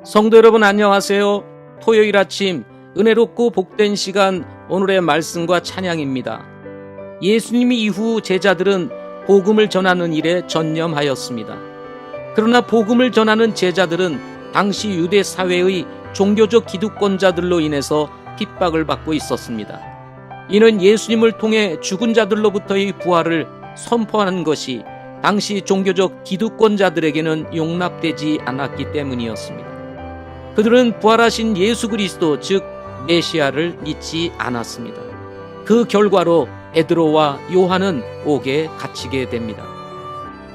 성도 여러분 안녕하세요. 토요일 아침 은혜롭고 복된 시간, 오늘의 말씀과 찬양입니다. 예수님이 이후 제자들은 복음을 전하는 일에 전념하였습니다. 그러나 복음을 전하는 제자들은 당시 유대 사회의 종교적 기득권자들로 인해서 핍박을 받고 있었습니다. 이는 예수님을 통해 죽은 자들로부터의 부활을 선포하는 것이 당시 종교적 기득권자들에게는 용납되지 않았기 때문이었습니다. 그들은 부활하신 예수 그리스도, 즉 메시아를 믿지 않았습니다. 그 결과로 베드로와 요한은 옥에 갇히게 됩니다.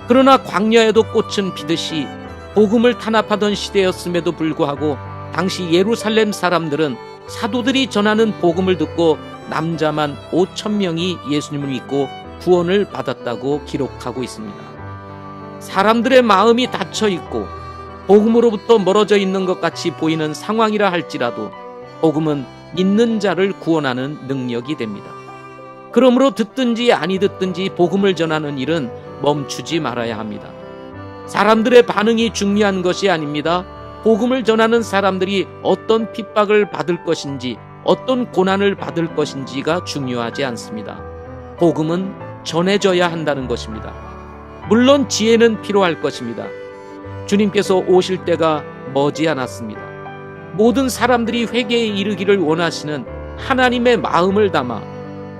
그러나 광야에도 꽃은 피듯이 복음을 탄압하던 시대였음에도 불구하고 당시 예루살렘 사람들은 사도들이 전하는 복음을 듣고 남자만 5,000명이 예수님을 믿고 구원을 받았다고 기록하고 있습니다. 사람들의 마음이 닫혀 있고 복음으로부터 멀어져 있는 것 같이 보이는 상황이라 할지라도 복음은 믿는 자를 구원하는 능력이 됩니다. 그러므로 듣든지 아니 듣든지 복음을 전하는 일은 멈추지 말아야 합니다. 사람들의 반응이 중요한 것이 아닙니다. 복음을 전하는 사람들이 어떤 핍박을 받을 것인지, 어떤 고난을 받을 것인지가 중요하지 않습니다. 복음은 전해져야 한다는 것입니다. 물론 지혜는 필요할 것입니다. 주님께서 오실 때가 머지 않았습니다. 모든 사람들이 회개에 이르기를 원하시는 하나님의 마음을 담아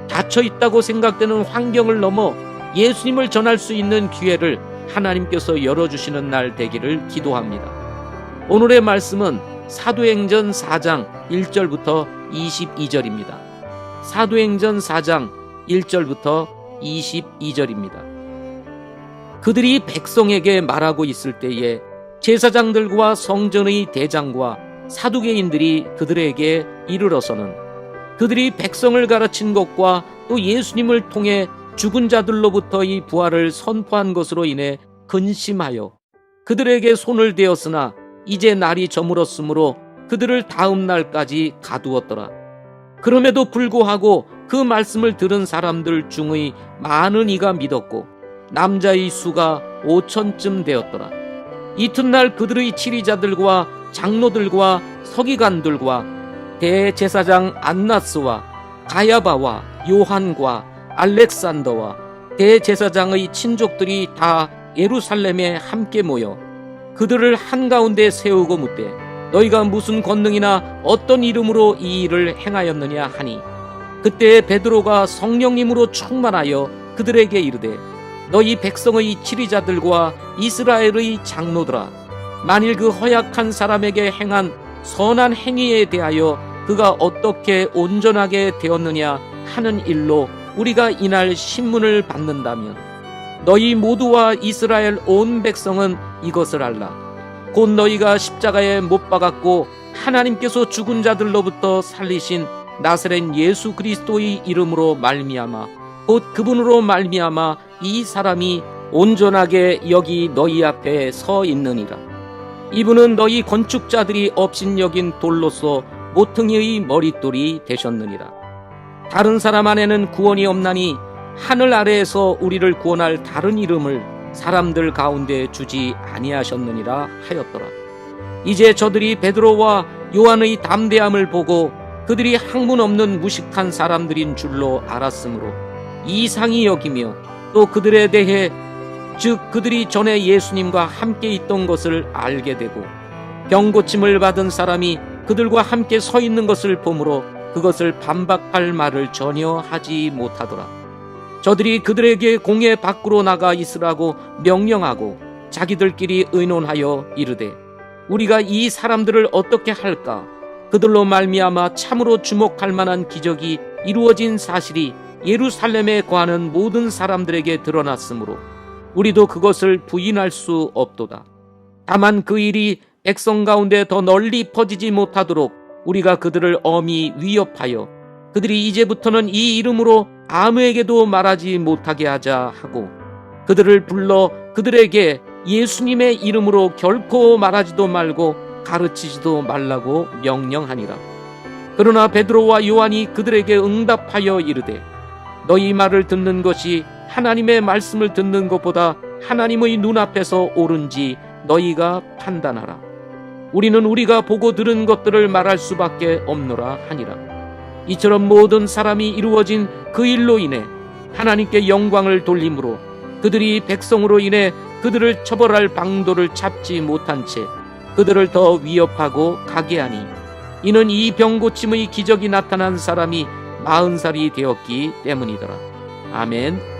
닫혀 있다고 생각되는 환경을 넘어 예수님을 전할 수 있는 기회를 하나님께서 열어주시는 날 되기를 기도합니다. 오늘의 말씀은 사도행전 4장 1절부터 22절입니다. 사도행전 4장 1절부터 22절입니다. 그들이 백성에게 말하고 있을 때에 제사장들과 성전의 대장과 사두개인들이 그들에게 이르러서는 그들이 백성을 가르친 것과 또 예수님을 통해 죽은 자들로부터의 부활을 선포한 것으로 인해 근심하여 그들에게 손을 대었으나 이제 날이 저물었으므로 그들을 다음 날까지 가두었더라. 그럼에도 불구하고 그 말씀을 들은 사람들 중의 많은 이가 믿었고 남자의 수가 5,000쯤 되었더라. 이튿날 그들의 치리자들과 장로들과 서기관들과 대제사장 안나스와 가야바와 요한과 알렉산더와 대제사장의 친족들이 다 예루살렘에 함께 모여 그들을 한가운데 세우고 묻되 너희가 무슨 권능이나 어떤 이름으로 이 일을 행하였느냐 하니 그때 베드로가 성령님으로 충만하여 그들에게 이르되 너희 백성의 치리자들과 이스라엘의 장로들아, 만일 그 허약한 사람에게 행한 선한 행위에 대하여 그가 어떻게 온전하게 되었느냐 하는 일로 우리가 이날 신문을 받는다면 너희 모두와 이스라엘 온 백성은 이것을 알라. 곧 너희가 십자가에 못 박았고 하나님께서 죽은 자들로부터 살리신 나사렛 예수 그리스도의 이름으로 말미암아 곧 그분으로 말미암아 이 사람이 온전하게 여기 너희 앞에 서 있느니라. 이분은 너희 건축자들이 업신여긴 돌로서 모퉁이의 머릿돌이 되셨느니라. 다른 사람 안에는 구원이 없나니 하늘 아래에서 우리를 구원할 다른 이름을 사람들 가운데 주지 아니하셨느니라 하였더라. 이제 저들이 베드로와 요한의 담대함을 보고 그들이 학문 없는 무식한 사람들인 줄로 알았으므로 이상히 여기며 또 그들에 대해 즉 그들이 전에 예수님과 함께 있던 것을 알게 되고 병고침을 받은 사람이 그들과 함께 서 있는 것을 보므로 그것을 반박할 말을 전혀 하지 못하더라. 저들이 그들에게 공회 밖으로 나가 있으라고 명령하고 자기들끼리 의논하여 이르되 우리가 이 사람들을 어떻게 할까? 그들로 말미암아 참으로 주목할 만한 기적이 이루어진 사실이 예루살렘에 거하는 모든 사람들에게 드러났으므로 우리도 그것을 부인할 수 없도다. 다만 그 일이 백성 가운데 더 널리 퍼지지 못하도록 우리가 그들을 엄히 위협하여 그들이 이제부터는 이 이름으로 아무에게도 말하지 못하게 하자 하고 그들을 불러 그들에게 예수님의 이름으로 결코 말하지도 말고 가르치지도 말라고 명령하니라. 그러나 베드로와 요한이 그들에게 응답하여 이르되 너희 말을 듣는 것이 하나님의 말씀을 듣는 것보다 하나님의 눈앞에서 옳은지 너희가 판단하라. 우리는 우리가 보고 들은 것들을 말할 수밖에 없노라 하니라. 이처럼 모든 사람이 이루어진 그 일로 인해 하나님께 영광을 돌림으로 그들이 백성으로 인해 그들을 처벌할 방도를 찾지 못한 채 그들을 더 위협하고 가게 하니 이는 이 병 고침의 기적이 나타난 사람이 40살이 되었기 때문이더라. 아멘.